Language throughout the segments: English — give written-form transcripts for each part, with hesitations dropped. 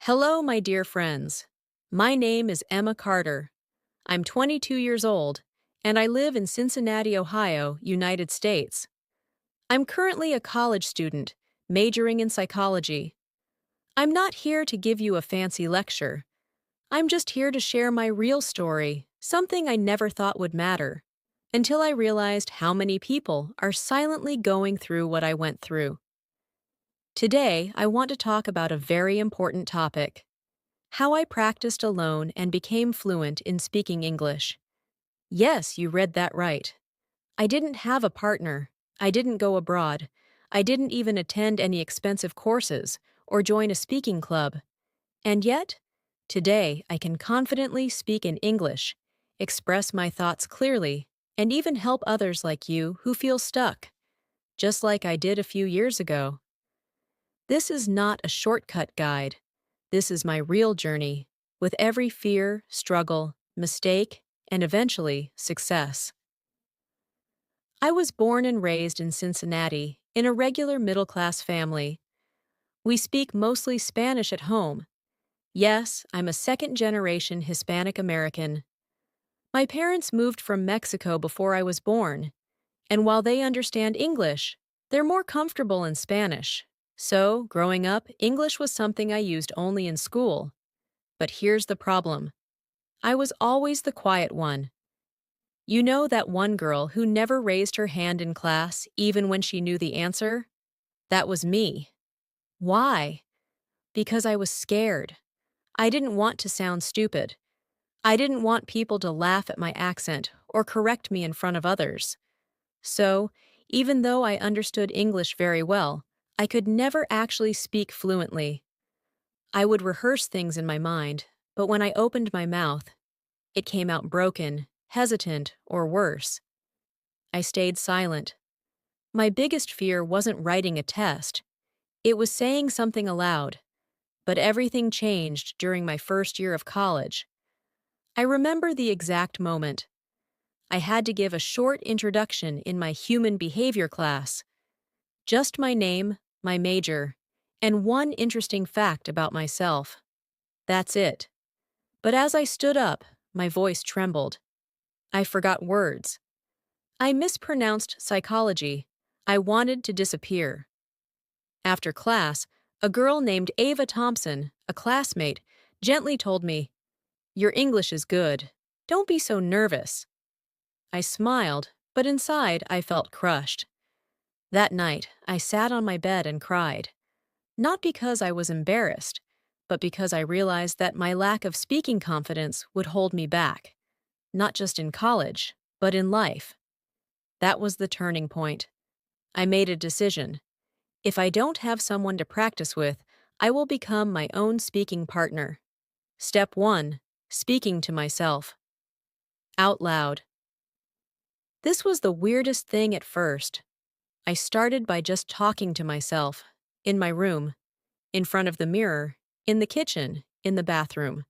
Hello, my dear friends. My name is Emma Carter. I'm 22 years old, and I live in Cincinnati, Ohio, United States. I'm currently a college student, majoring in psychology. I'm not here to give you a fancy lecture. I'm just here to share my real story, something I never thought would matter, until I realized how many people are silently going through what I went through. Today, I want to talk about a very important topic: how I practiced alone and became fluent in speaking English. Yes, you read that right. I didn't have a partner. I didn't go abroad. I didn't even attend any expensive courses or join a speaking club. And yet, today I can confidently speak in English, express my thoughts clearly, and even help others like you who feel stuck, just like I did a few years ago. This is not a shortcut guide. This is my real journey, with every fear, struggle, mistake, and eventually success. I was born and raised in Cincinnati, in a regular middle-class family. We speak mostly Spanish at home. Yes, I'm a second-generation Hispanic American. My parents moved from Mexico before I was born, and while they understand English, they're more comfortable in Spanish. So, growing up, English was something I used only in school. But here's the problem. I was always the quiet one. You know that one girl who never raised her hand in class, even when she knew the answer? That was me. Why? Because I was scared. I didn't want to sound stupid. I didn't want people to laugh at my accent or correct me in front of others. So, even though I understood English very well, I could never actually speak fluently. I would rehearse things in my mind, but when I opened my mouth, it came out broken, hesitant, or worse. I stayed silent. My biggest fear wasn't writing a test. It was saying something aloud. But everything changed during my first year of college. I remember the exact moment. I had to give a short introduction in my human behavior class. Just my name, my major, and one interesting fact about myself. That's it. But as I stood up, my voice trembled. I forgot words. I mispronounced psychology. I wanted to disappear. After class, a girl named Ava Thompson, a classmate, gently told me, "Your English is good. Don't be so nervous." I smiled, but inside I felt crushed. That night, I sat on my bed and cried. Not because I was embarrassed, but because I realized that my lack of speaking confidence would hold me back. Not just in college, but in life. That was the turning point. I made a decision. If I don't have someone to practice with, I will become my own speaking partner. Step 1. Speaking to myself. Out loud. This was the weirdest thing at first. I started by just talking to myself, in my room, in front of the mirror, in the kitchen, in the bathroom.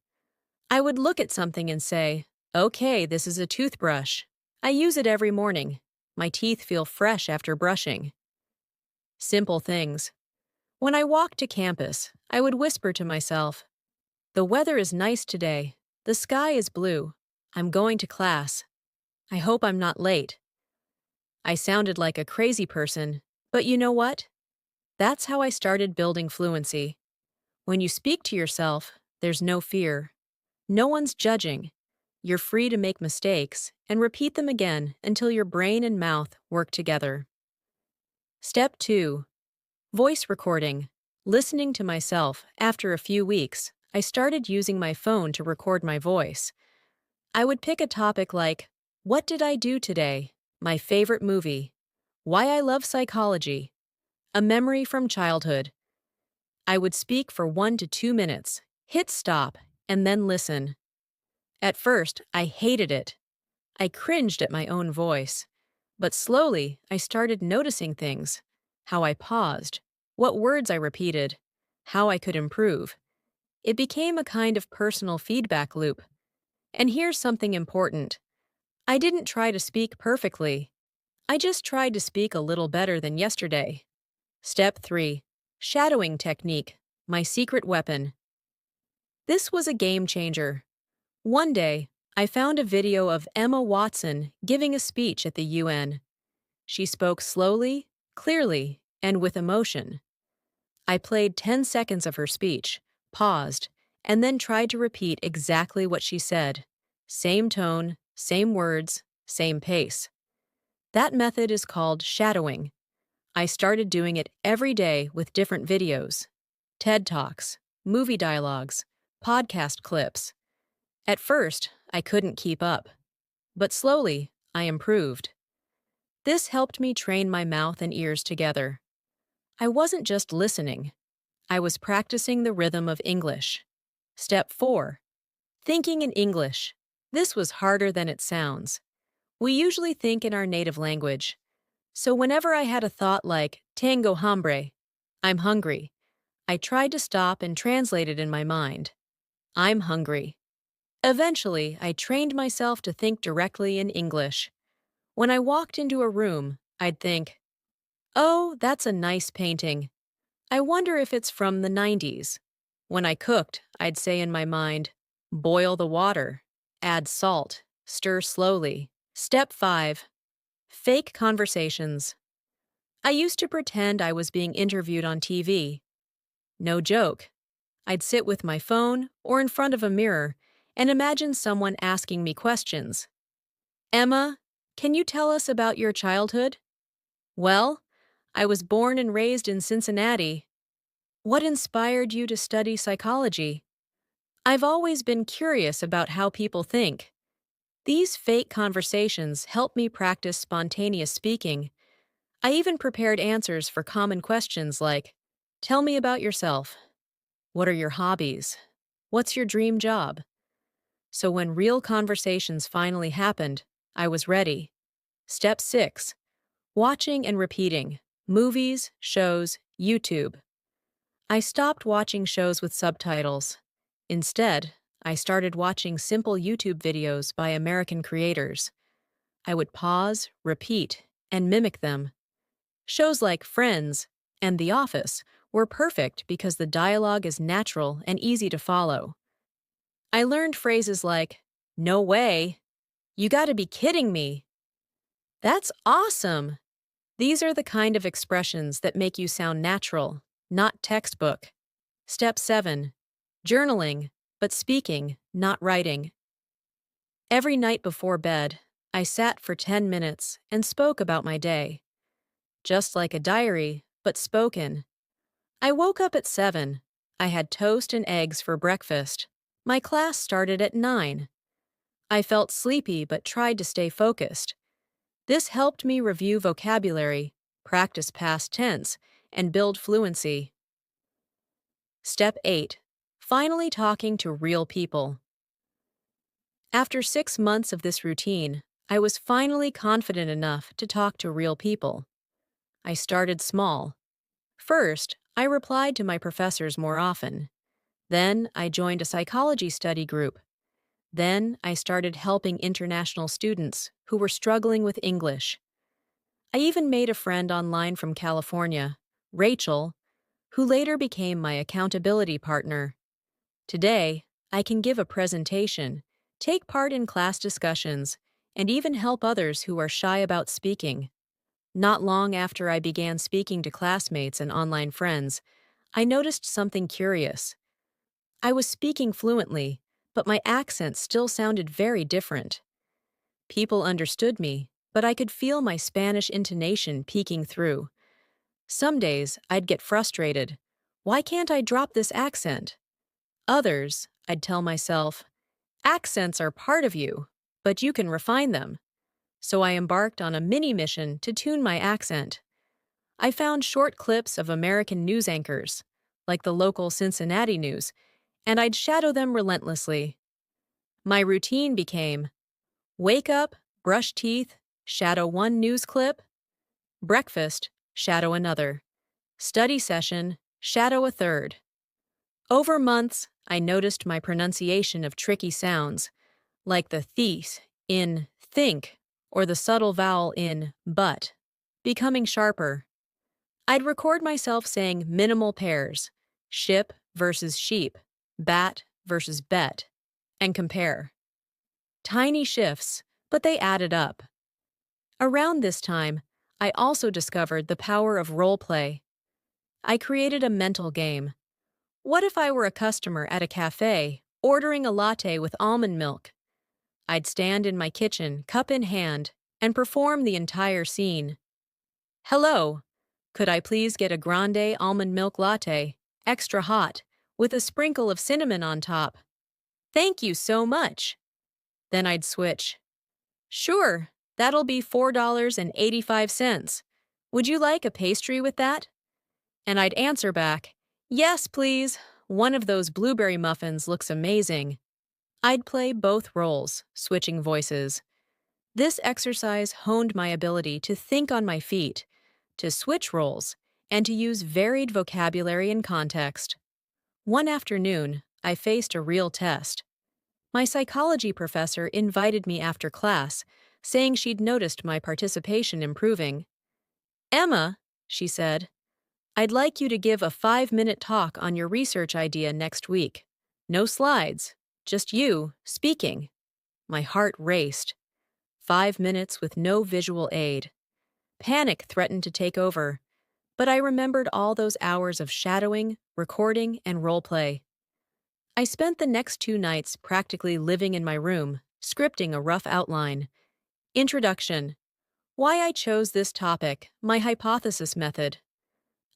I would look at something and say, "Okay, this is a toothbrush. I use it every morning. My teeth feel fresh after brushing." Simple things. When I walked to campus, I would whisper to myself, "The weather is nice today. The sky is blue. I'm going to class. I hope I'm not late." I sounded like a crazy person, but you know what? That's how I started building fluency. When you speak to yourself, there's no fear. No one's judging. You're free to make mistakes and repeat them again until your brain and mouth work together. Step 2. Voice recording. Listening to myself. After a few weeks, I started using my phone to record my voice. I would pick a topic like, "What did I do today?" "My favorite movie," "Why I love psychology," "A memory from childhood." I would speak for 1 to 2 minutes, hit stop, and then listen. At first, I hated it. I cringed at my own voice. But slowly, I started noticing things: how I paused, what words I repeated, how I could improve. It became a kind of personal feedback loop. And here's something important. I didn't try to speak perfectly. I just tried to speak a little better than yesterday. Step 3. Shadowing technique. My secret weapon. This was a game changer. One day, I found a video of Emma Watson giving a speech at the UN. She spoke slowly, clearly, and with emotion. I played 10 seconds of her speech, paused, and then tried to repeat exactly what she said. Same tone, same words, same pace. That method is called shadowing. I started doing it every day with different videos, TED Talks, movie dialogues, podcast clips. At first, I couldn't keep up, but slowly, I improved. This helped me train my mouth and ears together. I wasn't just listening, I was practicing the rhythm of English. Step 4. Thinking in English. This was harder than it sounds. We usually think in our native language. So whenever I had a thought like, tengo hambre, I'm hungry, I tried to stop and translate it in my mind. I'm hungry. Eventually, I trained myself to think directly in English. When I walked into a room, I'd think, oh, that's a nice painting. I wonder if it's from the 90s. When I cooked, I'd say in my mind, boil the water, add salt, stir slowly. Step 5. Fake conversations. I used to pretend I was being interviewed on TV. No joke. I'd sit with my phone or in front of a mirror and imagine someone asking me questions. Emma, can you tell us about your childhood? Well, I was born and raised in Cincinnati. What inspired you to study psychology? I've always been curious about how people think. These fake conversations help me practice spontaneous speaking. I even prepared answers for common questions like, tell me about yourself. What are your hobbies? What's your dream job? So when real conversations finally happened, I was ready. Step 6. Watching and repeating. Movies, shows, YouTube. I stopped watching shows with subtitles. Instead, I started watching simple YouTube videos by American creators. I would pause, repeat, and mimic them. Shows like Friends and The Office were perfect because the dialogue is natural and easy to follow. I learned phrases like, no way, you gotta be kidding me. That's awesome. These are the kind of expressions that make you sound natural, not textbook. Step 7. Journaling, but speaking, not writing. Every night before bed, I sat for 10 minutes and spoke about my day. Just like a diary, but spoken. I woke up at 7. I had toast and eggs for breakfast. My class started at 9. I felt sleepy but tried to stay focused. This helped me review vocabulary, practice past tense, and build fluency. Step 8. Finally talking to real people. After 6 months of this routine, I was finally confident enough to talk to real people. I started small. First, I replied to my professors more often. Then, I joined a psychology study group. Then, I started helping international students who were struggling with English. I even made a friend online from California, Rachel, who later became my accountability partner. Today, I can give a presentation, take part in class discussions, and even help others who are shy about speaking. Not long after I began speaking to classmates and online friends, I noticed something curious. I was speaking fluently, but my accent still sounded very different. People understood me, but I could feel my Spanish intonation peeking through. Some days, I'd get frustrated. Why can't I drop this accent? Others, I'd tell myself, accents are part of you, but you can refine them. So I embarked on a mini mission to tune my accent. I found short clips of American news anchors, like the local Cincinnati news, and I'd shadow them relentlessly. My routine became wake up, brush teeth, shadow one news clip, breakfast, shadow another, study session, shadow a third. Over months, I noticed my pronunciation of tricky sounds, like the th in think or the subtle vowel in but, becoming sharper. I'd record myself saying minimal pairs, ship versus sheep, bat versus bet and compare. Tiny shifts, but they added up. Around this time, I also discovered the power of role play. I created a mental game. What if I were a customer at a cafe, ordering a latte with almond milk? I'd stand in my kitchen, cup in hand, and perform the entire scene. Hello, could I please get a grande almond milk latte, extra hot, with a sprinkle of cinnamon on top? Thank you so much. Then I'd switch. Sure, that'll be $4.85. Would you like a pastry with that? And I'd answer back, yes, please. One of those blueberry muffins looks amazing. I'd play both roles, switching voices. This exercise honed my ability to think on my feet, to switch roles, and to use varied vocabulary and context. One afternoon, I faced a real test. My psychology professor invited me after class, saying she'd noticed my participation improving. Emma, she said, I'd like you to give a 5-minute talk on your research idea next week. No slides, just you, speaking. My heart raced. 5 minutes with no visual aid. Panic threatened to take over, but I remembered all those hours of shadowing, recording, and role play. I spent the next 2 nights practically living in my room, scripting a rough outline. Introduction. Why I chose this topic, my hypothesis method.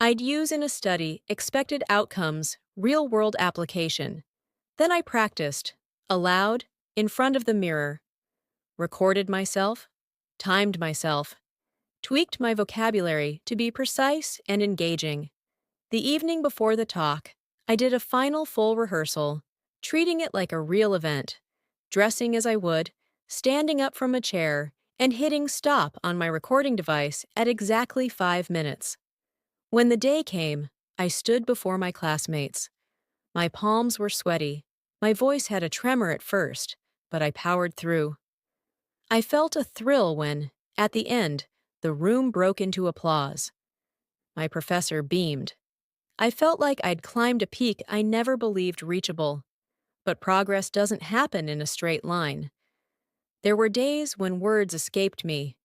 I'd use in a study expected outcomes, real-world application. Then I practiced, aloud, in front of the mirror. Recorded myself, timed myself, tweaked my vocabulary to be precise and engaging. The evening before the talk, I did a final full rehearsal, treating it like a real event, dressing as I would, standing up from a chair, and hitting stop on my recording device at exactly 5 minutes. When the day came, I stood before my classmates. My palms were sweaty. My voice had a tremor at first, but I powered through. I felt a thrill when, at the end, the room broke into applause. My professor beamed. I felt like I'd climbed a peak I never believed reachable. But progress doesn't happen in a straight line. There were days when words escaped me.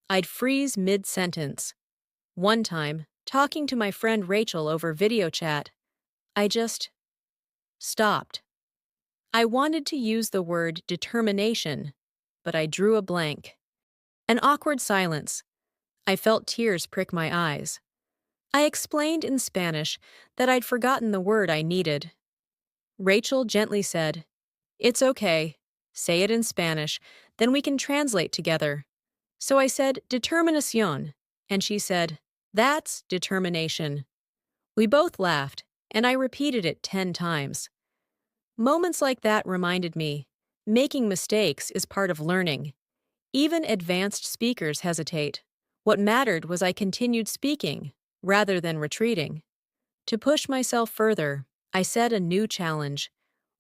I'd freeze mid-sentence. One time, talking to my friend Rachel over video chat, I just stopped. I wanted to use the word determination, but I drew a blank. An awkward silence. I felt tears prick my eyes. I explained in Spanish that I'd forgotten the word I needed. Rachel gently said, "It's okay. Say it in Spanish, then we can translate together." So I said determinación, and she said, "That's determination." We both laughed, and I repeated it 10 times. Moments like that reminded me, making mistakes is part of learning. Even advanced speakers hesitate. What mattered was I continued speaking, rather than retreating. To push myself further, I set a new challenge: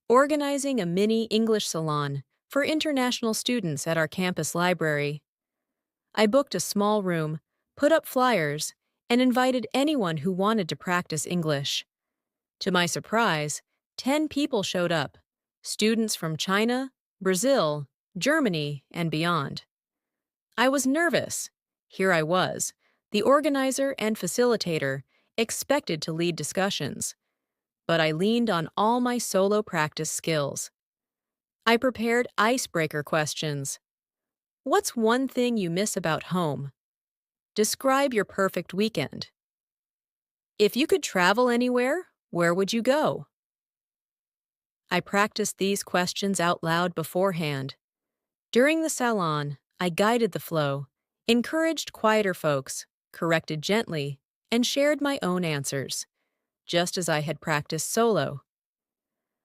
organizing a mini English salon for international students at our campus library. I booked a small room, put up flyers, and invited anyone who wanted to practice English. To my surprise, 10 people showed up, students from China, Brazil, Germany, and beyond. I was nervous. Here I was, the organizer and facilitator, expected to lead discussions. But I leaned on all my solo practice skills. I prepared icebreaker questions. What's one thing you miss about home? Describe your perfect weekend. If you could travel anywhere, where would you go? I practiced these questions out loud beforehand. During the salon, I guided the flow, encouraged quieter folks, corrected gently, and shared my own answers, just as I had practiced solo.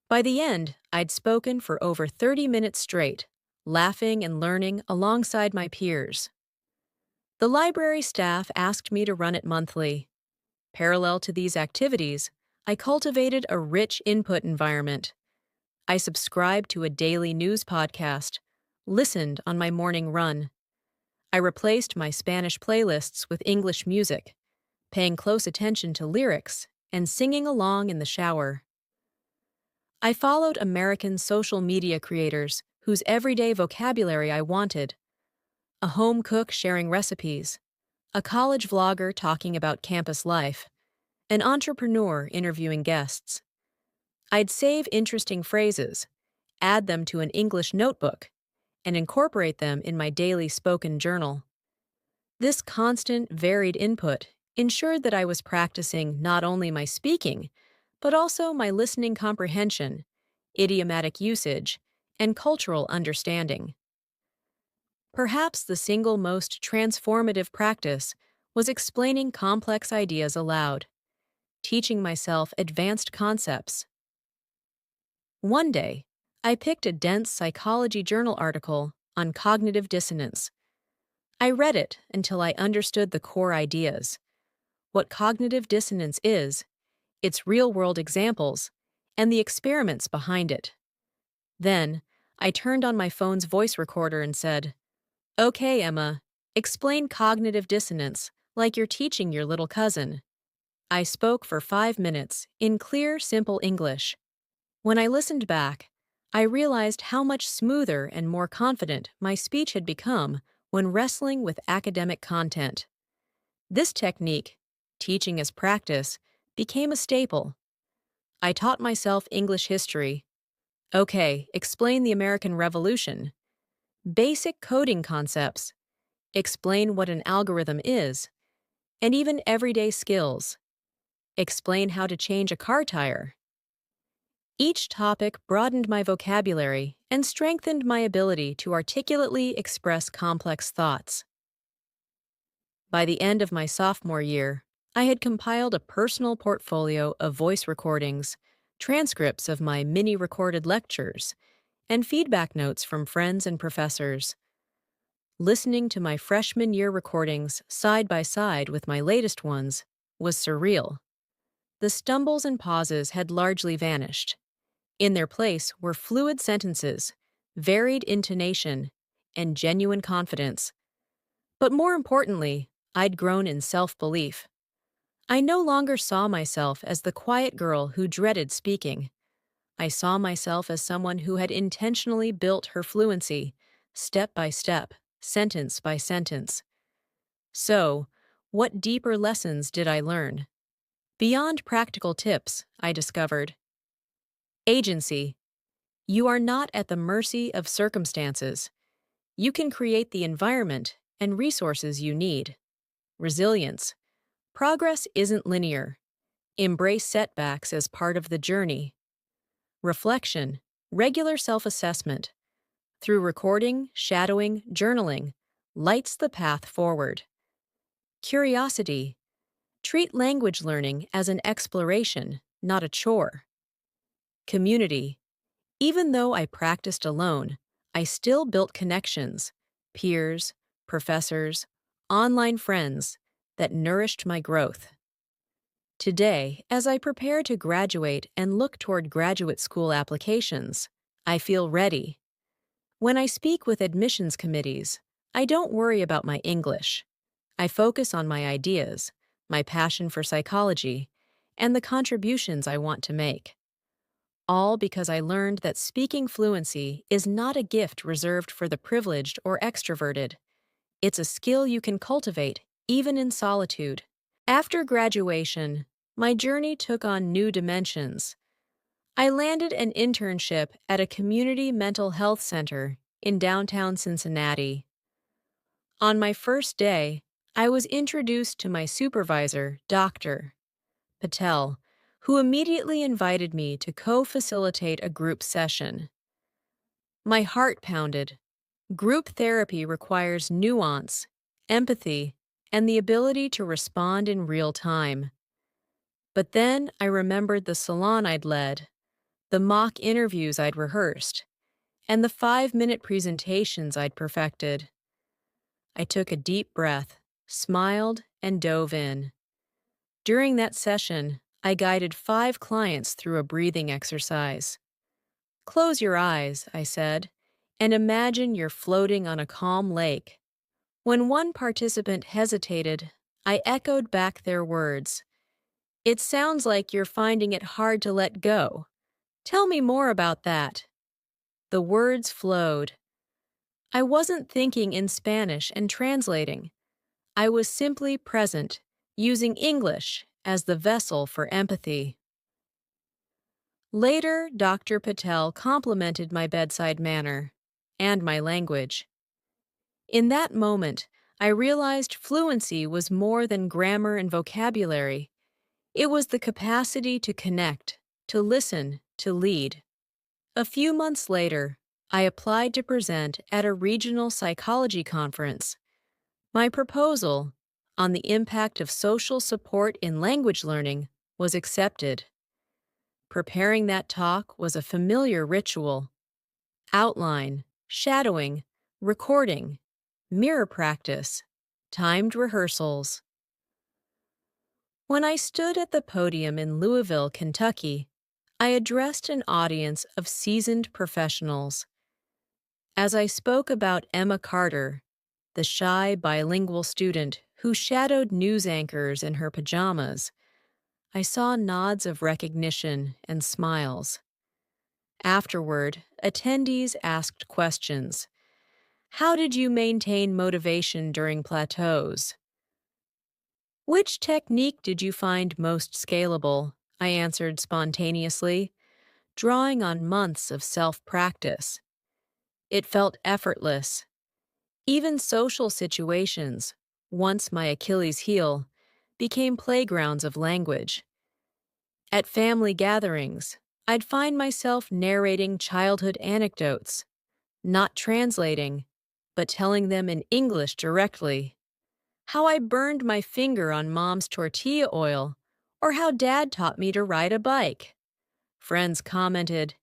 By the end, I'd spoken for over 30 minutes straight, laughing and learning alongside my peers. The library staff asked me to run it monthly. Parallel to these activities, I cultivated a rich input environment. I subscribed to a daily news podcast, listened on my morning run. I replaced my Spanish playlists with English music, paying close attention to lyrics and singing along in the shower. I followed American social media creators whose everyday vocabulary I wanted: a home cook sharing recipes, a college vlogger talking about campus life, an entrepreneur interviewing guests. I'd save interesting phrases, add them to an English notebook, and incorporate them in my daily spoken journal. This constant, varied input ensured that I was practicing not only my speaking, but also my listening comprehension, idiomatic usage, and cultural understanding. Perhaps the single most transformative practice was explaining complex ideas aloud, teaching myself advanced concepts. One day, I picked a dense psychology journal article on cognitive dissonance. I read it until I understood the core ideas: what cognitive dissonance is, its real-world examples, and the experiments behind it. Then, I turned on my phone's voice recorder and said, "Okay, Emma, explain cognitive dissonance like you're teaching your little cousin." I spoke for 5 minutes in clear, simple English. When I listened back, I realized how much smoother and more confident my speech had become when wrestling with academic content. This technique, teaching as practice, became a staple. I taught myself English history. Okay, explain the American Revolution. Basic coding concepts. Explain what an algorithm is. And even everyday skills. Explain how to change a car tire. Each topic broadened my vocabulary and strengthened my ability to articulately express complex thoughts. By the end of my sophomore year, I had compiled a personal portfolio of voice recordings, transcripts of my mini-recorded lectures, and feedback notes from friends and professors. Listening to my freshman year recordings side by side with my latest ones was surreal. The stumbles and pauses had largely vanished. In their place were fluid sentences, varied intonation, and genuine confidence. But more importantly, I'd grown in self-belief. I no longer saw myself as the quiet girl who dreaded speaking. I saw myself as someone who had intentionally built her fluency, step by step, sentence by sentence. So, what deeper lessons did I learn? Beyond practical tips, I discovered agency. You are not at the mercy of circumstances. You can create the environment and resources you need. Resilience. Progress isn't linear. Embrace setbacks as part of the journey. Reflection. Regular self-assessment. Through recording, shadowing, journaling, lights the path forward. Curiosity. Treat language learning as an exploration, not a chore. Community. Even though I practiced alone, I still built connections, peers, professors, online friends that nourished my growth. Today, as I prepare to graduate and look toward graduate school applications, I feel ready. When I speak with admissions committees, I don't worry about my English. I focus on my ideas, my passion for psychology, and the contributions I want to make. All because I learned that speaking fluency is not a gift reserved for the privileged or extroverted. It's a skill you can cultivate, even in solitude. After graduation, my journey took on new dimensions. I landed an internship at a community mental health center in downtown Cincinnati. On my first day, I was introduced to my supervisor, Dr. Patel, who immediately invited me to co-facilitate a group session. My heart pounded. Group therapy requires nuance, empathy, and the ability to respond in real time. But then I remembered the salon I'd led, the mock interviews I'd rehearsed, and the 5-minute presentations I'd perfected. I took a deep breath, smiled, and dove in. During that session, I guided 5 clients through a breathing exercise. "Close your eyes," I said, "and imagine you're floating on a calm lake." When one participant hesitated, I echoed back their words. "It sounds like you're finding it hard to let go." Tell me more about that. The words flowed. I wasn't thinking in Spanish and translating. I was simply present, using English as the vessel for empathy. Later, Dr. Patel complimented my bedside manner and my language. In that moment, I realized fluency was more than grammar and vocabulary. It was the capacity to connect, to listen, to lead. A few months later, I applied to present at a regional psychology conference. My proposal on the impact of social support in language learning was accepted. Preparing that talk was a familiar ritual: outline, shadowing, recording, mirror practice, timed rehearsals. When I stood at the podium in Louisville, Kentucky, I addressed an audience of seasoned professionals. As I spoke about Emma Carter, the shy bilingual student who shadowed news anchors in her pajamas, I saw nods of recognition and smiles. Afterward, attendees asked questions. How did you maintain motivation during plateaus? Which technique did you find most scalable? I answered spontaneously, drawing on months of self-practice. It felt effortless. Even social situations, once my Achilles heel, became playgrounds of language. At family gatherings, I'd find myself narrating childhood anecdotes, not translating, but telling them in English directly. How I burned my finger on mom's tortilla oil, or how dad taught me to ride a bike. Friends commented,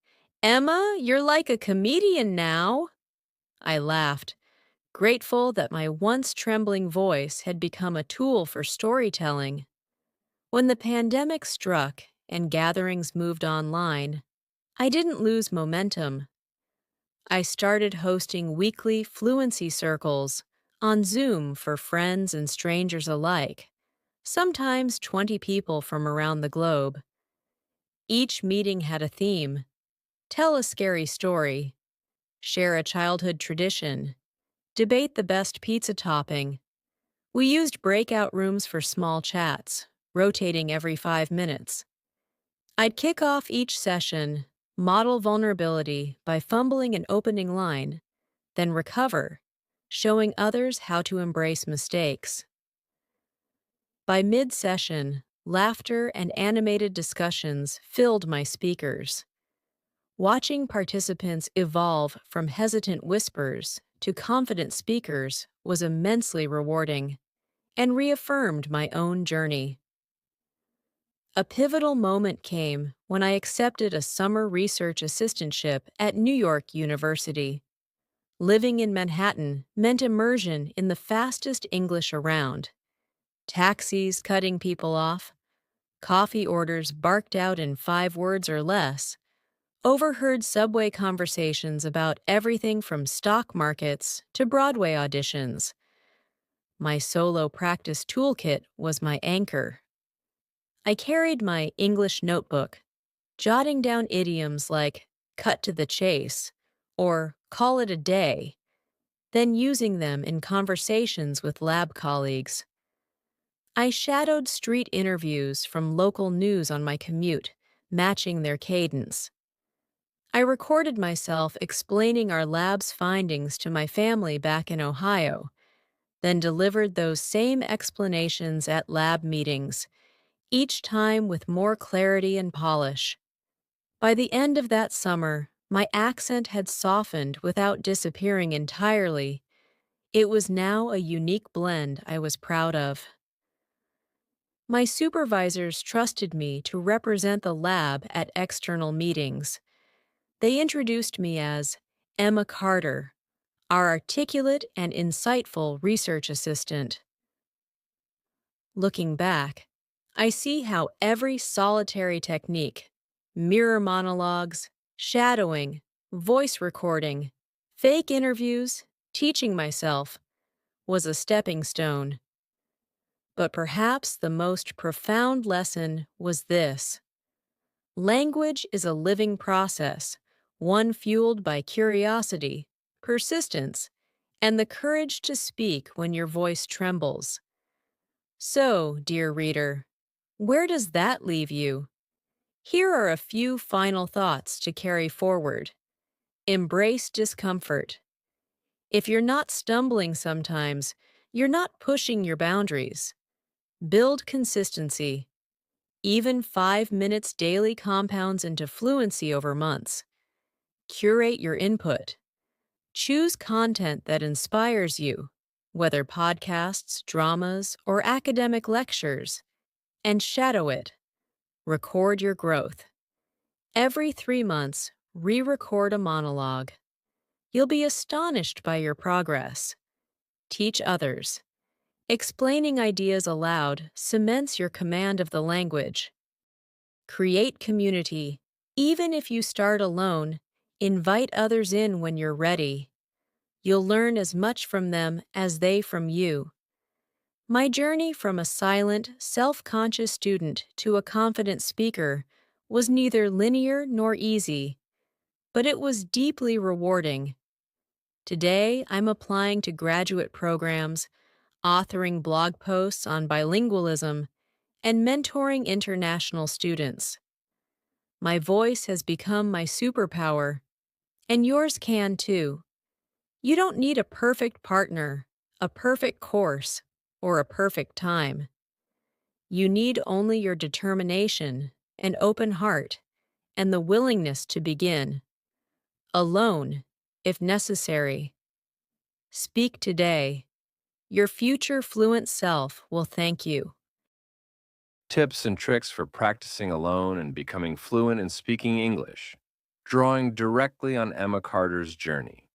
"Emma, you're like a comedian now." I laughed, grateful that my once trembling voice had become a tool for storytelling. When the pandemic struck and gatherings moved online, I didn't lose momentum. I started hosting weekly fluency circles on Zoom for friends and strangers alike, sometimes 20 people from around the globe. Each meeting had a theme: tell a scary story, share a childhood tradition, debate the best pizza topping. We used breakout rooms for small chats, rotating every 5 minutes. I'd kick off each session, model vulnerability by fumbling an opening line, then recover, showing others how to embrace mistakes. By mid-session, laughter and animated discussions filled my speakers. Watching participants evolve from hesitant whispers to confident speakers was immensely rewarding and reaffirmed my own journey. A pivotal moment came when I accepted a summer research assistantship at New York University. Living in Manhattan meant immersion in the fastest English around. Taxis cutting people off, coffee orders barked out in 5 words or less, overheard subway conversations about everything from stock markets to Broadway auditions. My solo practice toolkit was my anchor. I carried my English notebook, jotting down idioms like cut to the chase or call it a day, then using them in conversations with lab colleagues. I shadowed street interviews from local news on my commute, matching their cadence. I recorded myself explaining our lab's findings to my family back in Ohio, then delivered those same explanations at lab meetings, each time with more clarity and polish. By the end of that summer, my accent had softened without disappearing entirely. It was now a unique blend I was proud of. My supervisors trusted me to represent the lab at external meetings. They introduced me as Emma Carter, our articulate and insightful research assistant. Looking back, I see how every solitary technique, mirror monologues, shadowing, voice recording, fake interviews, teaching myself, was a stepping stone. But perhaps the most profound lesson was this: Language is a living process, one fueled by curiosity, persistence, and the courage to speak when your voice trembles. So, dear reader, where does that leave you? Here are a few final thoughts to carry forward. Embrace discomfort. If you're not stumbling sometimes, you're not pushing your boundaries. Build consistency. Even 5 minutes daily compounds into fluency over months. Curate your input. Choose content that inspires you, whether podcasts, dramas, or academic lectures, and shadow it. Record your growth. Every 3 months, re-record a monologue. You'll be astonished by your progress. Teach others. Explaining ideas aloud cements your command of the language. Create community. Even if you start alone, invite others in when you're ready. You'll learn as much from them as they from you. My journey from a silent, self-conscious student to a confident speaker was neither linear nor easy, but it was deeply rewarding. Today, I'm applying to graduate programs, authoring blog posts on bilingualism, and mentoring international students. My voice has become my superpower, and yours can too. You don't need a perfect partner, a perfect course, or a perfect time. You need only your determination, an open heart, and the willingness to begin. Alone, if necessary. Speak today. Your future fluent self will thank you. Tips and tricks for practicing alone and becoming fluent in speaking English, drawing directly on Emma Carter's journey.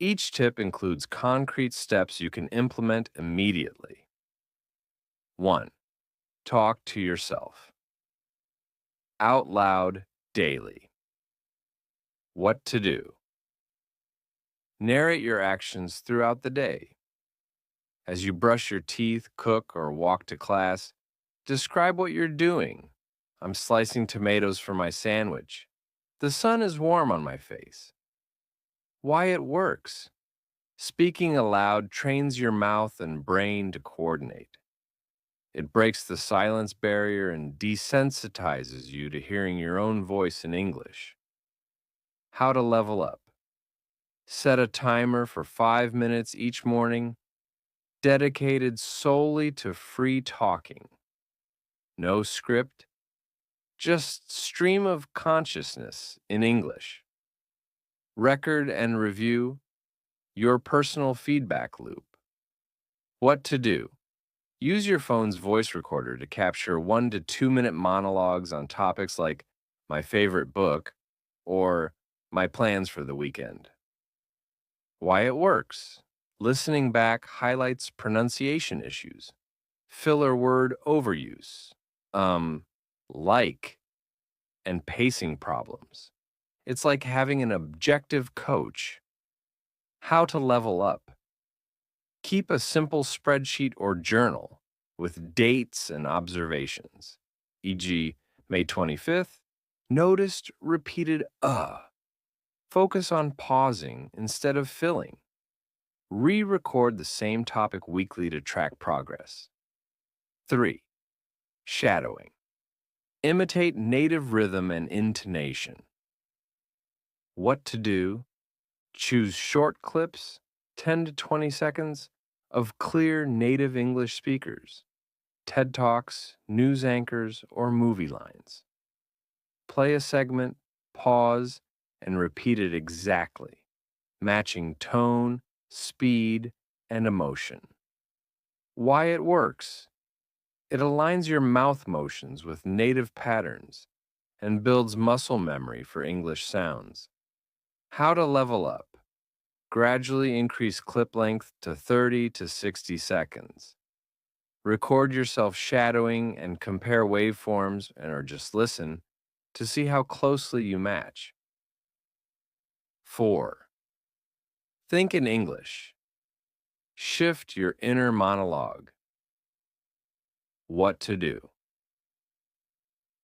Each tip includes concrete steps you can implement immediately. 1. Talk to yourself. Out loud daily. What to do. Narrate your actions throughout the day. As you brush your teeth, cook, or walk to class, describe what you're doing. I'm slicing tomatoes for my sandwich. The sun is warm on my face. Why it works. Speaking aloud trains your mouth and brain to coordinate. It breaks the silence barrier and desensitizes you to hearing your own voice in English. How to level up. Set a timer for 5 minutes each morning, dedicated solely to free talking. No script, just stream of consciousness in English. Record and review your personal feedback loop. What to do. Use your phone's voice recorder to capture 1 to 2 minute monologues on topics like my favorite book or my plans for the weekend. Why it works. Listening back highlights pronunciation issues, filler word overuse, like, and pacing problems. It's like having an objective coach. How to level up. Keep a simple spreadsheet or journal with dates and observations, e.g., May 25th, noticed repeated Focus on pausing instead of filling. Re-record the same topic weekly to track progress. 3. Shadowing. Imitate native rhythm and intonation. What to do. Choose short clips, 10 to 20 seconds, of clear native English speakers, TED Talks, news anchors, or movie lines. Play a segment, pause, and repeat it exactly, matching tone, speed, and emotion. Why it works. It aligns your mouth motions with native patterns and builds muscle memory for English sounds. How to level up. Gradually increase clip length to 30 to 60 seconds. Record yourself shadowing and compare waveforms or just listen to see how closely you match. 4. Think in English. Shift your inner monologue. What to do.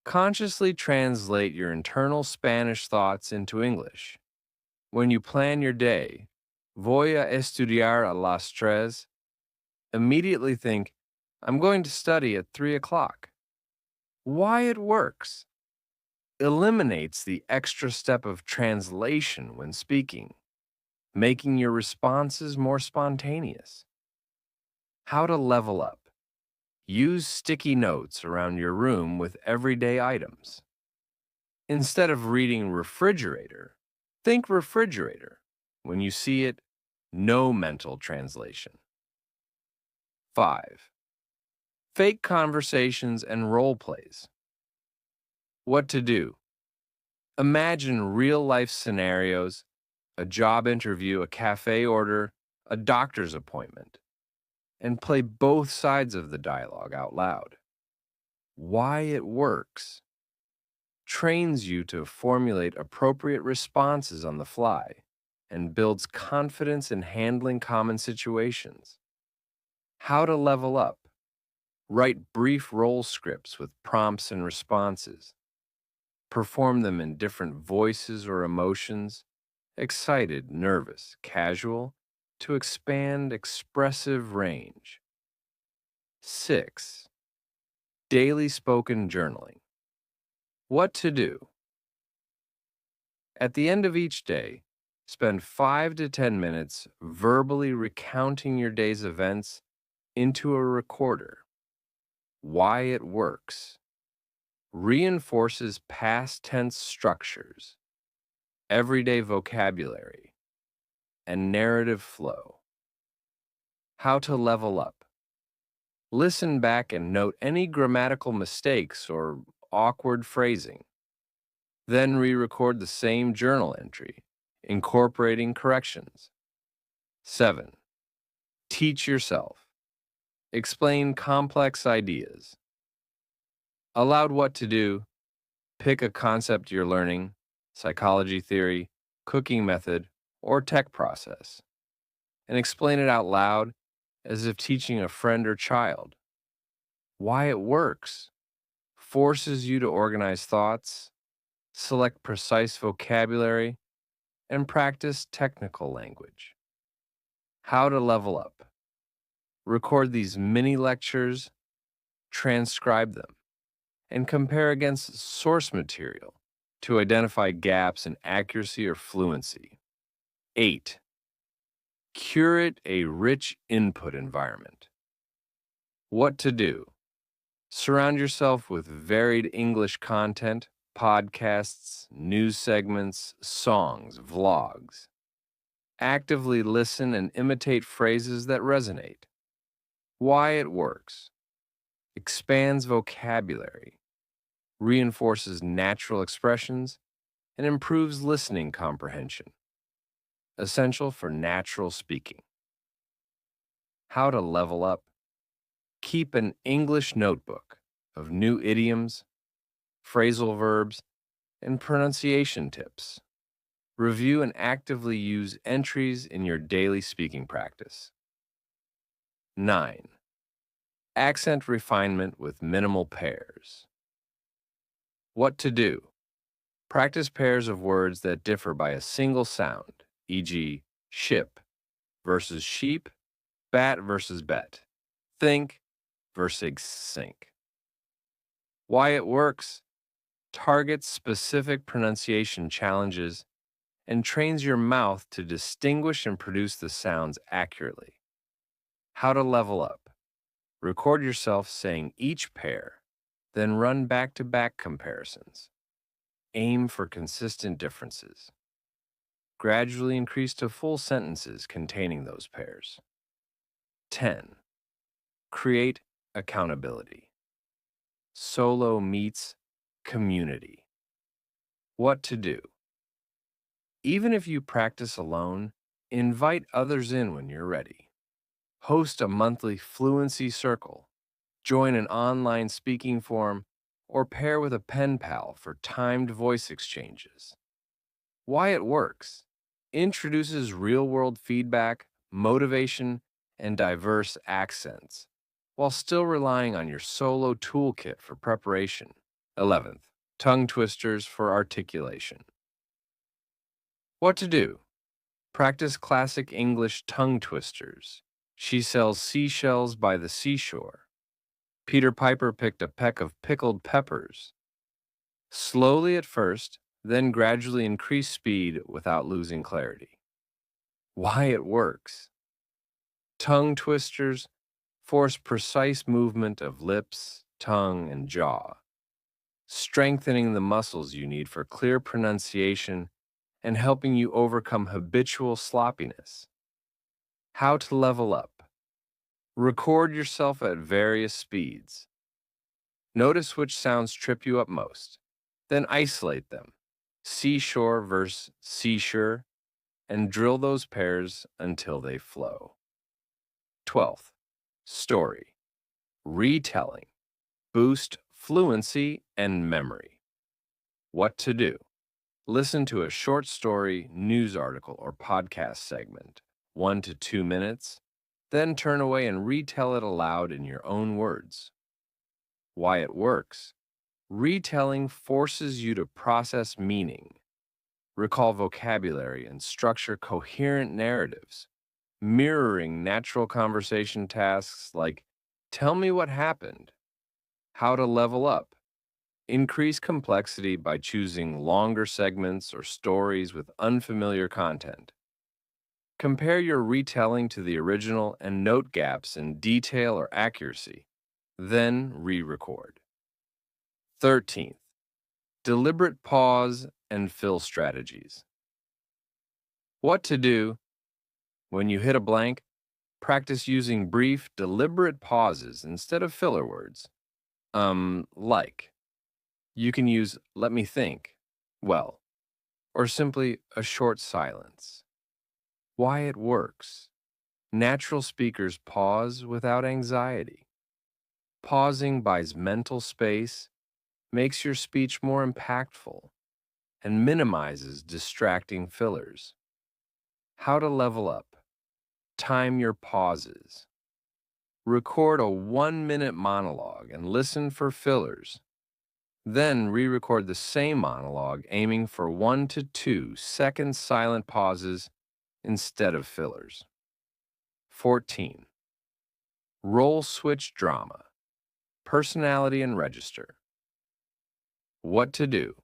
Consciously translate your internal Spanish thoughts into English. When you plan your day, voy a estudiar a las tres, immediately think, I'm going to study at 3 o'clock. Why it works. Eliminates the extra step of translation when speaking, making your responses more spontaneous. How to level up. Use sticky notes around your room with everyday items. Instead of reading refrigerator, think refrigerator. When you see it, no mental translation. 5. Fake conversations and role plays. What to do? Imagine real life scenarios, a job interview, a cafe order, a doctor's appointment, and play both sides of the dialogue out loud. Why it works. Trains you to formulate appropriate responses on the fly and builds confidence in handling common situations. How to level up. Write brief role scripts with prompts and responses. Perform them in different voices or emotions, excited, nervous, casual, to expand expressive range. 6. Daily spoken journaling. What to do? At the end of each day, spend 5 to 10 minutes verbally recounting your day's events into a recorder. Why it works. Reinforces past tense structures, everyday vocabulary, and narrative flow. How to level up. Listen back and note any grammatical mistakes or awkward phrasing. Then re-record the same journal entry, incorporating corrections. 7. Teach yourself. Explain complex ideas. Aloud what to do. Pick a concept you're learning, psychology theory, cooking method, or tech process, and explain it out loud as if teaching a friend or child. Why it works. Forces you to organize thoughts, select precise vocabulary, and practice technical language. How to level up. Record these mini lectures, transcribe them, and compare against source material to identify gaps in accuracy or fluency. 8. Curate a rich input environment. What to do? Surround yourself with varied English content, podcasts, news segments, songs, vlogs. Actively listen and imitate phrases that resonate. Why it works. Expands vocabulary, reinforces natural expressions, and improves listening comprehension. Essential for natural speaking. How to level up. Keep an English notebook of new idioms, phrasal verbs, and pronunciation tips. Review and actively use entries in your daily speaking practice. 9. Accent refinement with minimal pairs. What to do? Practice pairs of words that differ by a single sound, e.g., ship versus sheep, bat versus bet, think versus sink. Why it works. Targets specific pronunciation challenges and trains your mouth to distinguish and produce the sounds accurately. How to level up. Record yourself saying each pair, then run back-to-back comparisons. Aim for consistent differences. Gradually increase to full sentences containing those pairs. 10. Create accountability. Solo meets community. What to do? Even if you practice alone, invite others in when you're ready. Host a monthly fluency circle, join an online speaking forum, or pair with a pen pal for timed voice exchanges. Why it works. Introduces real-world feedback, motivation, and diverse accents, while still relying on your solo toolkit for preparation. 11th, tongue twisters for articulation. What to do? Practice classic English tongue twisters. She sells seashells by the seashore. Peter Piper picked a peck of pickled peppers. Slowly at first, then gradually increase speed without losing clarity. Why it works. Tongue twisters force precise movement of lips, tongue, and jaw, strengthening the muscles you need for clear pronunciation and helping you overcome habitual sloppiness. How to level up. Record yourself at various speeds. Notice which sounds trip you up most. Then isolate them. Seashore versus seashore, and drill those pairs until they flow. 12th, story. Retelling. Boost fluency and memory. What to do. Listen to a short story, news article, or podcast segment, 1 to 2 minutes, then turn away and retell it aloud in your own words. Why it works. Retelling forces you to process meaning, recall vocabulary, and structure coherent narratives, mirroring natural conversation tasks like, tell me what happened, how to level up. Increase complexity by choosing longer segments or stories with unfamiliar content. Compare your retelling to the original and note gaps in detail or accuracy, then re-record. 13th, deliberate pause and fill strategies. What to do when you hit a blank? Practice using brief, deliberate pauses instead of filler words. Like, you can use let me think, well, or simply a short silence. Why it works. Natural speakers pause without anxiety. Pausing buys mental space, makes your speech more impactful, and minimizes distracting fillers. How to level up. Time your pauses. Record a 1-minute monologue and listen for fillers. Then re-record the same monologue, aiming for 1 to 2 second silent pauses instead of fillers. 14. Role switch drama. Personality and register. What to do.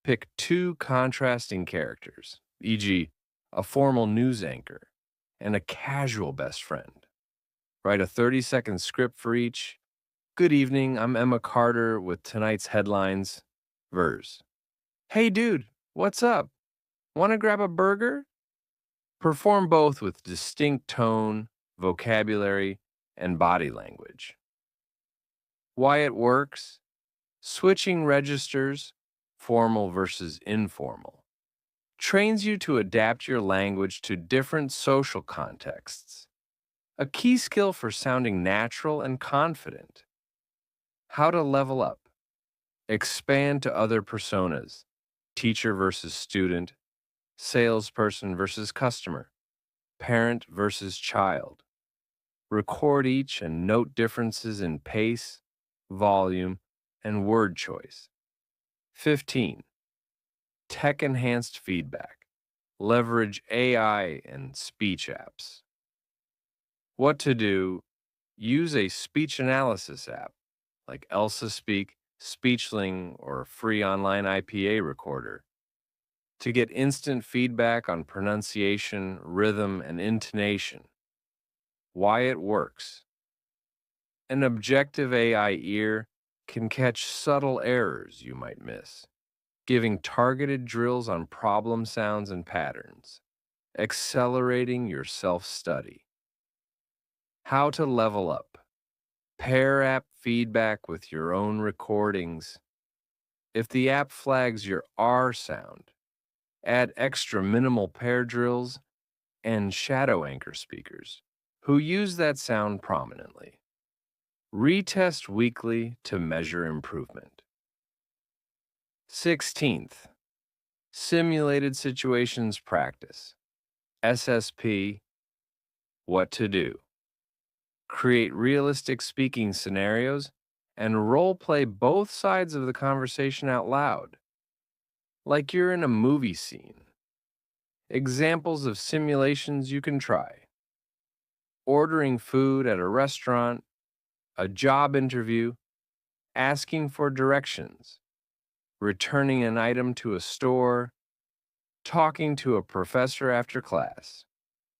Pick 2 contrasting characters, e.g., a formal news anchor and a casual best friend. Write a 30-second script for each. Good evening, I'm Emma Carter with tonight's headlines. Vers. Hey dude, what's up? Want to grab a burger? Perform both with distinct tone, vocabulary, and body language. Why it works? Switching registers, formal versus informal, trains you to adapt your language to different social contexts. A key skill for sounding natural and confident. How to level up. Expand to other personas, teacher versus student, salesperson versus customer, parent versus child. Record each and note differences in pace, volume, and word choice. 15. Tech-enhanced feedback. Leverage AI and speech apps. What to do. Use a speech analysis app like Elsa Speak, Speechling, or a free online IPA recorder to get instant feedback on pronunciation, rhythm, and intonation. Why it works. An objective AI ear can catch subtle errors you might miss, giving targeted drills on problem sounds and patterns, accelerating your self-study. How to level up. Pair app feedback with your own recordings. If the app flags your R sound, add extra minimal pair drills and shadow anchor speakers who use that sound prominently. Retest weekly to measure improvement. 16th, Simulated Situations Practice. SSP, what to do. Create realistic speaking scenarios and role play both sides of the conversation out loud, like you're in a movie scene. Examples of simulations you can try: ordering food at a restaurant, a job interview, asking for directions, returning an item to a store, talking to a professor after class.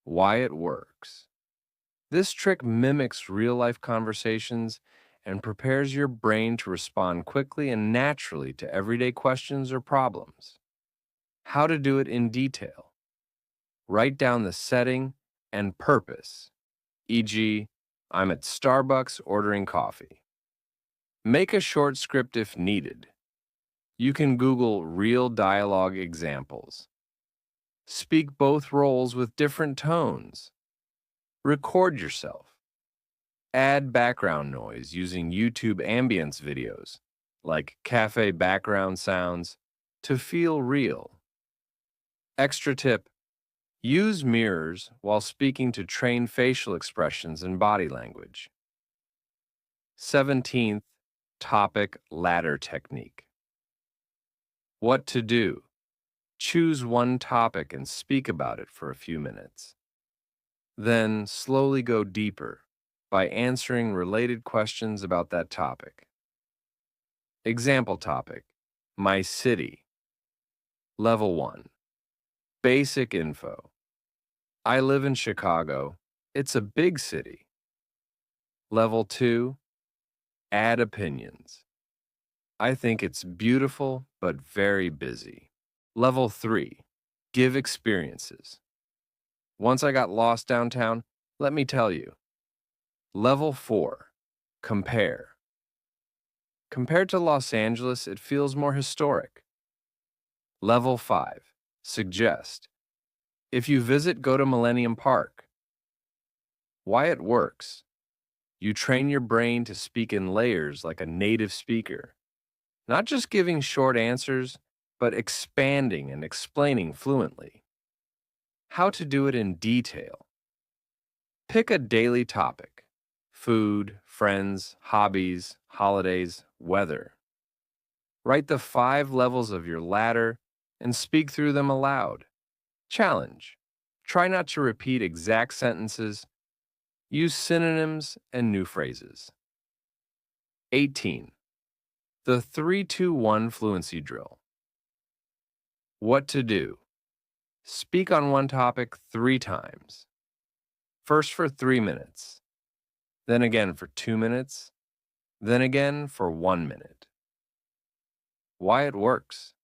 Why it works. This trick mimics real-life conversations and prepares your brain to respond quickly and naturally to everyday questions or problems. How to do it in detail. Write down the setting and purpose, e.g., I'm at Starbucks ordering coffee. Make a short script if needed. You can Google real dialogue examples. Speak both roles with different tones. Record yourself. Add background noise using YouTube ambience videos, like cafe background sounds, to feel real. Extra tip: use mirrors while speaking to train facial expressions and body language. 17th topic ladder technique. What to do. Choose one topic and speak about it for a few minutes. Then slowly go deeper by answering related questions about that topic. Example topic: my city. Level 1. Basic info. I live in Chicago. It's a big city. Level 2. Add opinions. I think it's beautiful but very busy. Level 3. Give experiences. Once I got lost downtown, let me tell you. Level 4. Compare. Compared to Los Angeles, it feels more historic. Level 5. Suggest. If you visit, go to Millennium Park. Why it works. You train your brain to speak in layers like a native speaker, not just giving short answers, but expanding and explaining fluently. How to do it in detail. Pick a daily topic: food, friends, hobbies, holidays, weather. Write the 5 levels of your ladder and speak through them aloud. Challenge. Try not to repeat exact sentences. Use synonyms and new phrases. 18. The 3-2-1 fluency drill. What to do. Speak on one topic 3 times. First for 3 minutes, then again for 2 minutes, then again for 1 minute. Why it works.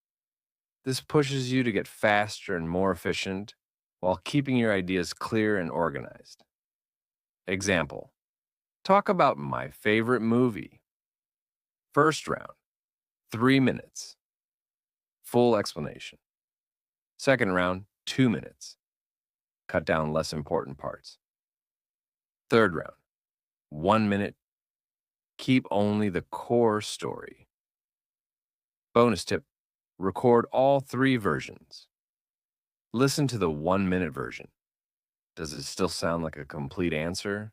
This pushes you to get faster and more efficient while keeping your ideas clear and organized. Example. Talk about my favorite movie. First round, 3 minutes. Full explanation. Second round, 2 minutes. Cut down less important parts. Third round, 1 minute. Keep only the core story. Bonus tip: record all 3 versions. Listen to the 1-minute version. Does it still sound like a complete answer?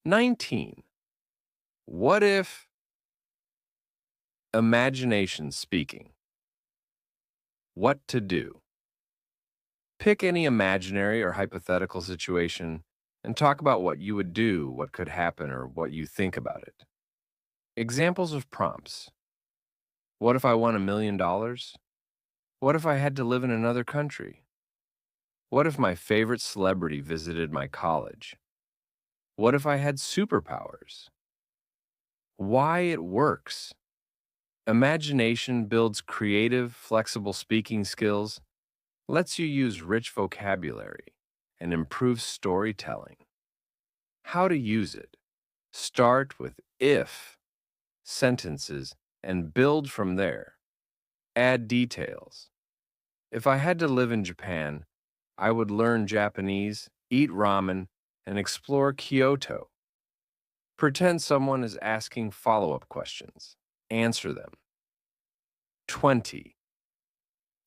19. What if imagination speaking? What to do. Pick any imaginary or hypothetical situation and talk about what you would do, what could happen, or what you think about it. Examples of prompts. What if I won $1 million? What if I had to live in another country? What if my favorite celebrity visited my college? What if I had superpowers? Why it works. Imagination builds creative, flexible speaking skills, lets you use rich vocabulary, and improves storytelling. How to use it. Start with if sentences and build from there. Add details. If I had to live in Japan, I would learn Japanese, eat ramen, and explore Kyoto. Pretend someone is asking follow-up questions. Answer them. 20.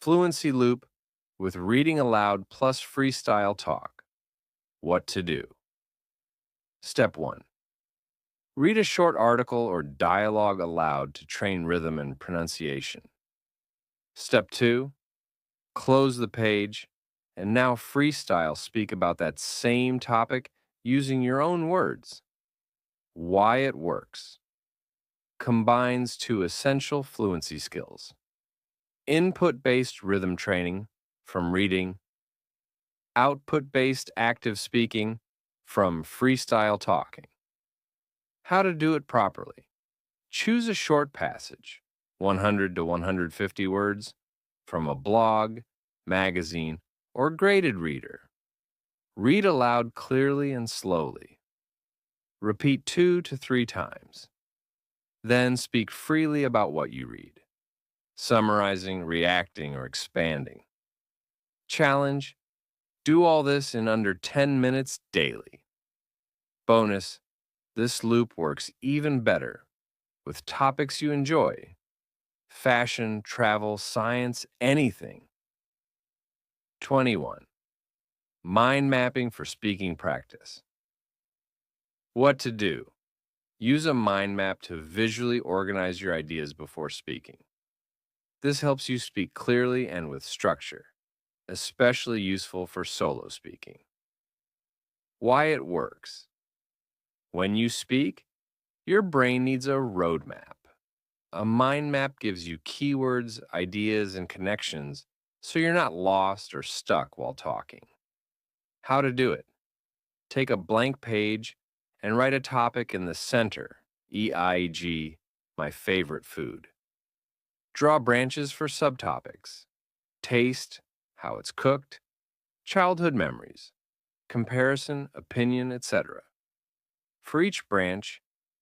Fluency loop with reading aloud plus freestyle talk. What to do. Step 1. Read a short article or dialogue aloud to train rhythm and pronunciation. Step 2, close the page, and now freestyle speak about that same topic using your own words. Why it works. Combines two essential fluency skills: input based rhythm training from reading, output based active speaking from freestyle talking. How to do it properly. Choose a short passage, 100 to 150 words, from a blog, magazine, or graded reader. Read aloud clearly and slowly. Repeat 2 to 3 times. Then speak freely about what you read, summarizing, reacting, or expanding. Challenge: do all this in under 10 minutes daily. Bonus: this loop works even better with topics you enjoy: fashion, travel, science, anything. 21. Mind mapping for speaking practice. What to do. Use a mind map to visually organize your ideas before speaking. This helps you speak clearly and with structure, especially useful for solo speaking. Why it works. When you speak, your brain needs a roadmap. A mind map gives you keywords, ideas, and connections so you're not lost or stuck while talking. How to do it. Take a blank page and write a topic in the center, e.i.g., my favorite food. Draw branches for subtopics: taste, how it's cooked, childhood memories, comparison, opinion, etc. For each branch,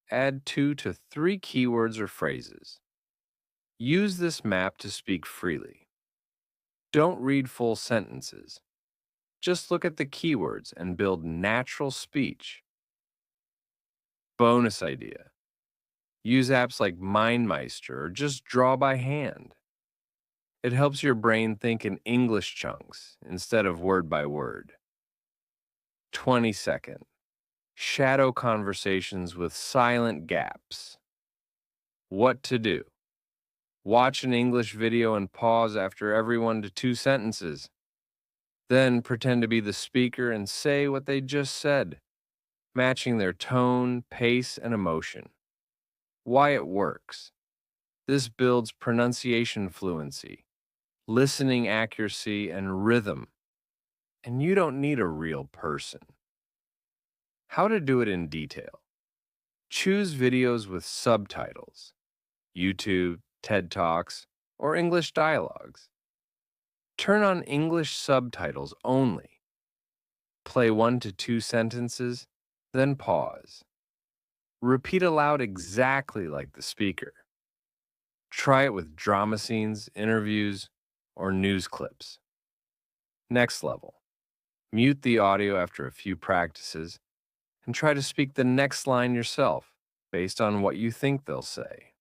add 2 to 3 keywords or phrases. Use this map to speak freely. Don't read full sentences. Just look at the keywords and build natural speech. Bonus idea. Use apps like MindMeister or just draw by hand. It helps your brain think in English chunks instead of word by word. 22nd. Shadow conversations with silent gaps. What to do. Watch an English video and pause after every 1 to 2 sentences. Then pretend to be the speaker and say what they just said, matching their tone, pace, and emotion. Why it works. This builds pronunciation fluency, listening accuracy, and rhythm. And you don't need a real person. How to do it in detail. Choose videos with subtitles: YouTube, TED Talks, or English dialogues. Turn on English subtitles only. Play 1 to 2 sentences, then pause. Repeat aloud exactly like the speaker. Try it with drama scenes, interviews, or news clips. Next level. Mute the audio after a few practices and try to speak the next line yourself based on what you think they'll say.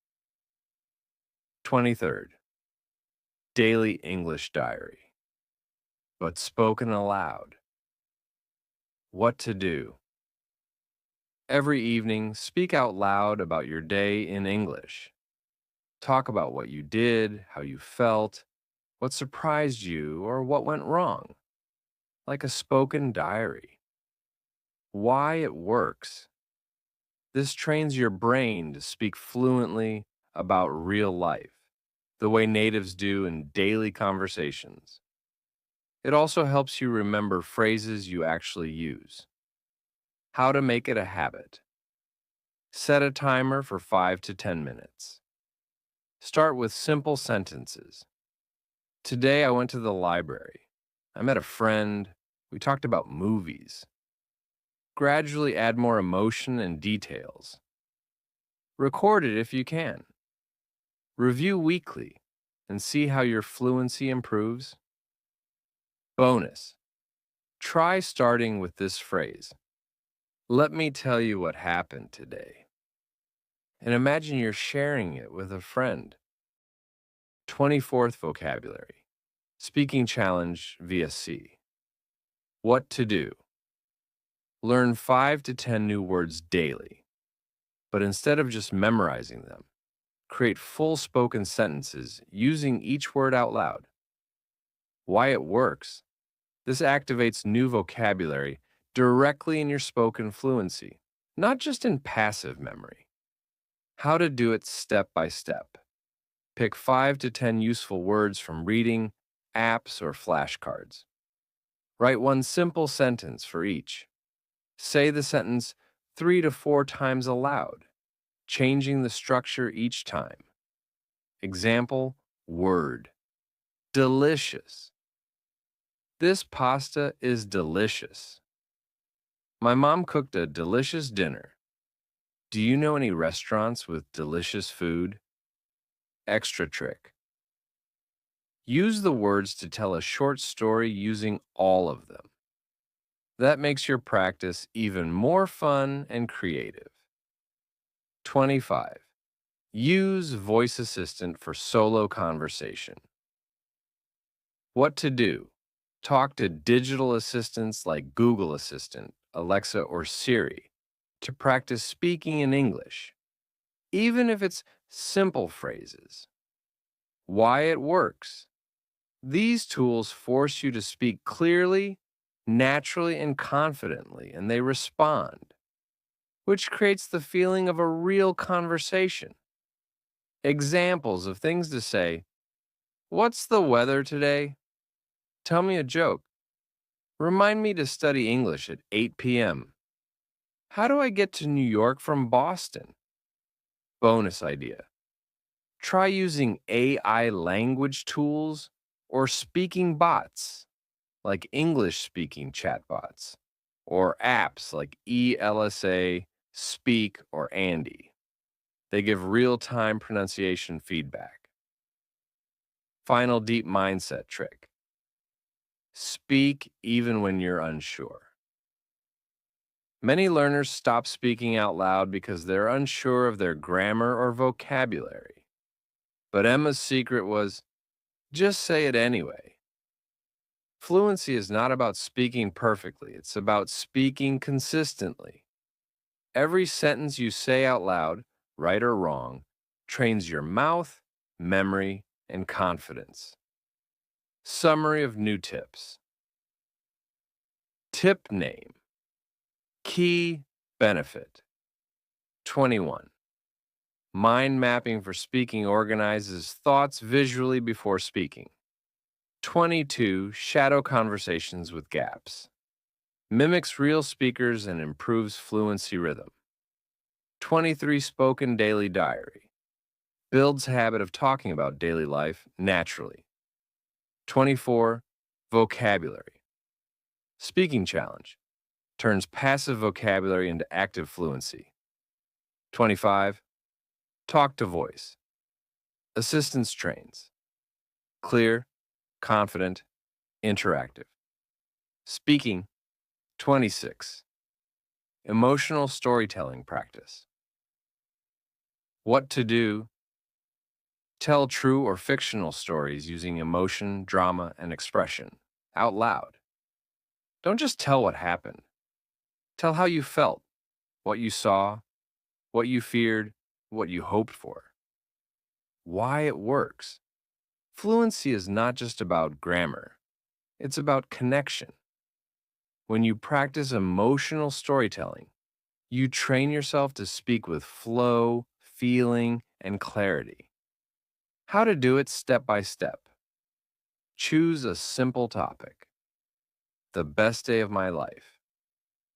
23rd. Daily English Diary, but spoken aloud. What to do. Every evening, speak out loud about your day in English. Talk about what you did, how you felt, what surprised you, or what went wrong, like a spoken diary. Why it works. This trains your brain to speak fluently about real life, the way natives do in daily conversations. It also helps you remember phrases you actually use. How to make it a habit. Set a timer for 5 to 10 minutes. Start with simple sentences. Today I went to the library. I met a friend. We talked about movies. Gradually add more emotion and details. Record it if you can. Review weekly and see how your fluency improves. Bonus. Try starting with this phrase: let me tell you what happened today. And imagine you're sharing it with a friend. 24th vocabulary. Speaking challenge via C. What to do. Learn 5 to 10 new words daily. But instead of just memorizing them, create full spoken sentences using each word out loud. Why it works: this activates new vocabulary directly in your spoken fluency, not just in passive memory. How to do it step by step. Pick 5 to 10 useful words from reading, apps, or flashcards. Write one simple sentence for each. Say the sentence 3 to 4 times aloud, changing the structure each time. Example word: delicious. This pasta is delicious. My mom cooked a delicious dinner. Do you know any restaurants with delicious food? Extra trick: use the words to tell a short story using all of them. That makes your practice even more fun and creative. 25. Use voice assistant for solo conversation. What to do: talk to digital assistants like Google Assistant, Alexa, or Siri to practice speaking in English, even if it's simple phrases. Why it works: these tools force you to speak clearly, naturally, and confidently, and they respond, which creates the feeling of a real conversation. Examples of things to say: what's the weather today? Tell me a joke. Remind me to study English at 8 p.m. How do I get to New York from Boston? Bonus idea: try using AI language tools or speaking bots like English speaking chatbots, or apps like ELSA, Speak, or Andy. They give real time pronunciation feedback. Final deep mindset trick: speak even when you're unsure. Many learners stop speaking out loud because they're unsure of their grammar or vocabulary. But Emma's secret was just say it anyway. Fluency is not about speaking perfectly, it's about speaking consistently. Every sentence you say out loud, right or wrong, trains your mouth, memory, and confidence. Summary of new tips. Tip name. Key benefit. 21. Mind mapping for speaking organizes thoughts visually before speaking. 22. Shadow conversations with gaps. Mimics real speakers and improves fluency rhythm. 23. Spoken daily diary. Builds habit of talking about daily life naturally. 24. Vocabulary. Speaking challenge. Turns passive vocabulary into active fluency. 25. Talk to voice. Assistance trains. Clear, confident, interactive. Speaking. 26. Emotional storytelling practice. What to do: tell true or fictional stories using emotion, drama, and expression out loud. Don't just tell what happened. Tell how you felt, what you saw, what you feared, what you hoped for. Why it works: fluency is not just about grammar, it's about connection. When you practice emotional storytelling, you train yourself to speak with flow, feeling, and clarity. How to do it step by step. Choose a simple topic. The best day of my life.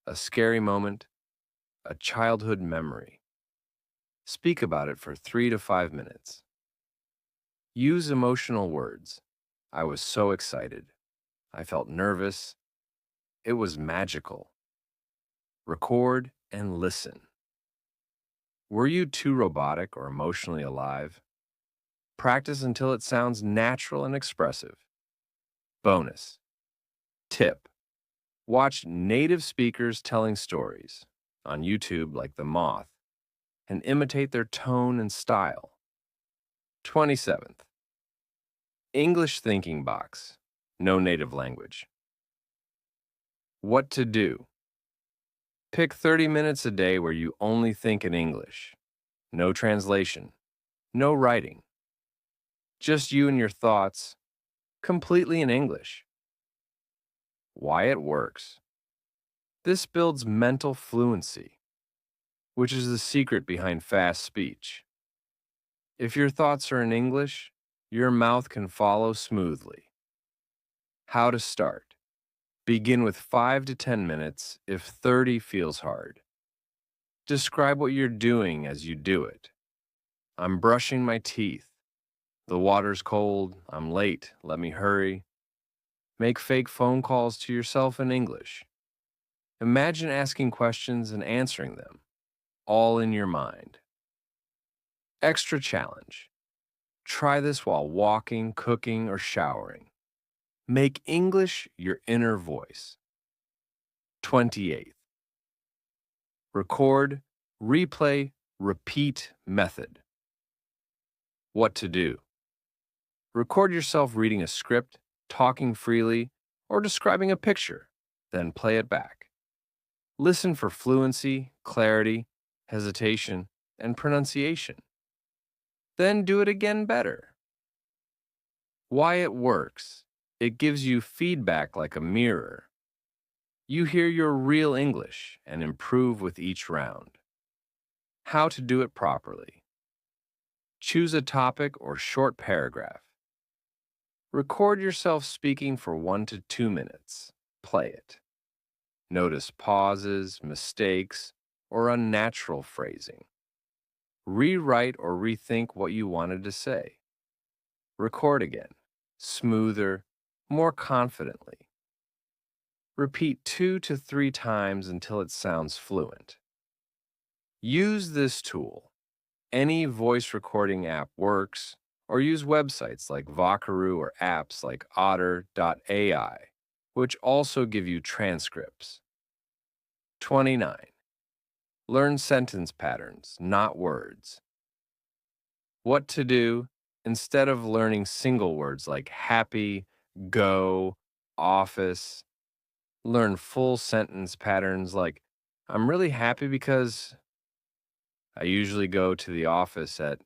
A scary moment. A childhood memory. Speak about it for 3 to 5 minutes. Use emotional words. I was so excited. I felt nervous. It was magical. Record and listen. Were you too robotic or emotionally alive? Practice until it sounds natural and expressive. Bonus tip: watch native speakers telling stories on YouTube like The Moth and imitate their tone and style. 27th. English thinking box. No native language. What to do: Pick 30 minutes a day where you only think in English. No translation, no writing. Just you and your thoughts, completely in English. Why it works. This builds mental fluency, which is the secret behind fast speech. If your thoughts are in English, your mouth can follow smoothly. How to start. Begin with 5 to 10 minutes if 30 feels hard. Describe what you're doing as you do it. I'm brushing my teeth. The water's cold. I'm late. Let me hurry. Make fake phone calls to yourself in English. Imagine asking questions and answering them, all in your mind. Extra challenge. Try this while walking, cooking, or showering. Make English your inner voice. 28th. Record, replay, repeat method. What to do. Record yourself reading a script, talking freely, or describing a picture, then play it back. Listen for fluency, clarity, hesitation, and pronunciation. Then do it again better. Why it works. It gives you feedback like a mirror. You hear your real English and improve with each round. How to do it properly. Choose a topic or short paragraph. Record yourself speaking for 1 to 2 minutes. Play it. Notice pauses, mistakes, or unnatural phrasing. Rewrite or rethink what you wanted to say. Record again, smoother, more confidently. Repeat 2 to 3 times until it sounds fluent. Use this tool. Any voice recording app works, or use websites like Vocaroo or apps like otter.ai, which also give you transcripts. 29. Learn sentence patterns, not words. What to do instead of learning single words like happy, go, office. Learn full sentence patterns like I'm really happy because I usually go to the office at.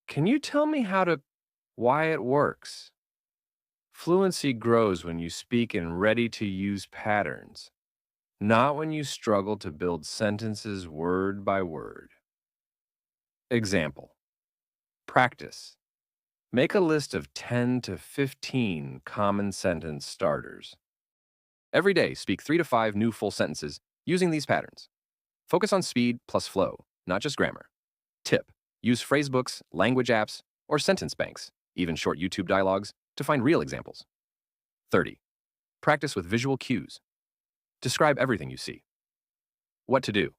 Can you tell me why it works? Fluency grows when you speak in ready-to-use patterns, not when you struggle to build sentences word by word. Example. Practice. Make a list of 10 to 15 common sentence starters. Every day, speak 3 to 5 new full sentences using these patterns. Focus on speed plus flow, not just grammar. Tip. Use phrase books, language apps, or sentence banks, even short YouTube dialogues, to find real examples. 30. Practice with visual cues. Describe everything you see. What to do.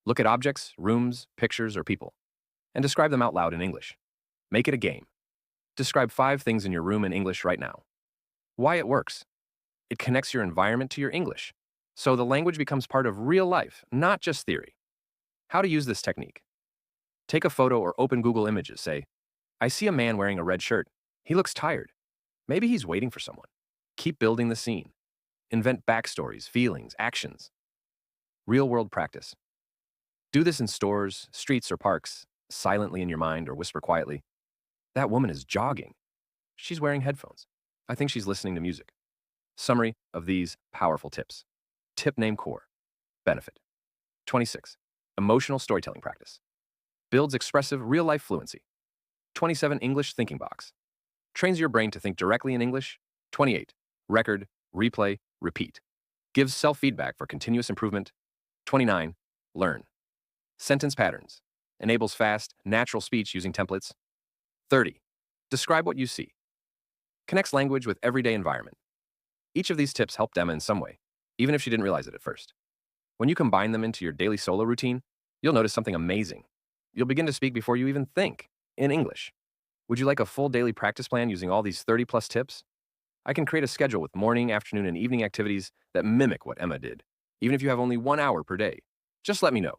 Look at objects, rooms, pictures, or people, and describe them out loud in English. Make it a game. Describe 5 things in your room in English right now. Why it works. It connects your environment to your English, so the language becomes part of real life, not just theory. How to use this technique. Take a photo or open Google Images. Say, I see a man wearing a red shirt. He looks tired. Maybe he's waiting for someone. Keep building the scene. Invent backstories, feelings, actions. Real-world practice. Do this in stores, streets, or parks, silently in your mind or whisper quietly. That woman is jogging. She's wearing headphones. I think she's listening to music. Summary of these powerful tips. Tip name core. Benefit. 26. Emotional storytelling practice. Builds expressive real-life fluency. 27. English thinking box. Trains your brain to think directly in English. 28. Record, replay, repeat. Gives self-feedback for continuous improvement. 29. Learn. Sentence patterns. Enables fast, natural speech using templates. 30. Describe what you see. Connects language with everyday environment. Each of these tips helped Emma in some way, even if she didn't realize it at first. When you combine them into your daily solo routine, you'll notice something amazing. You'll begin to speak before you even think in English. Would you like a full daily practice plan using all these 30-plus tips? I can create a schedule with morning, afternoon, and evening activities that mimic what Emma did, even if you have only 1 hour per day. Just let me know.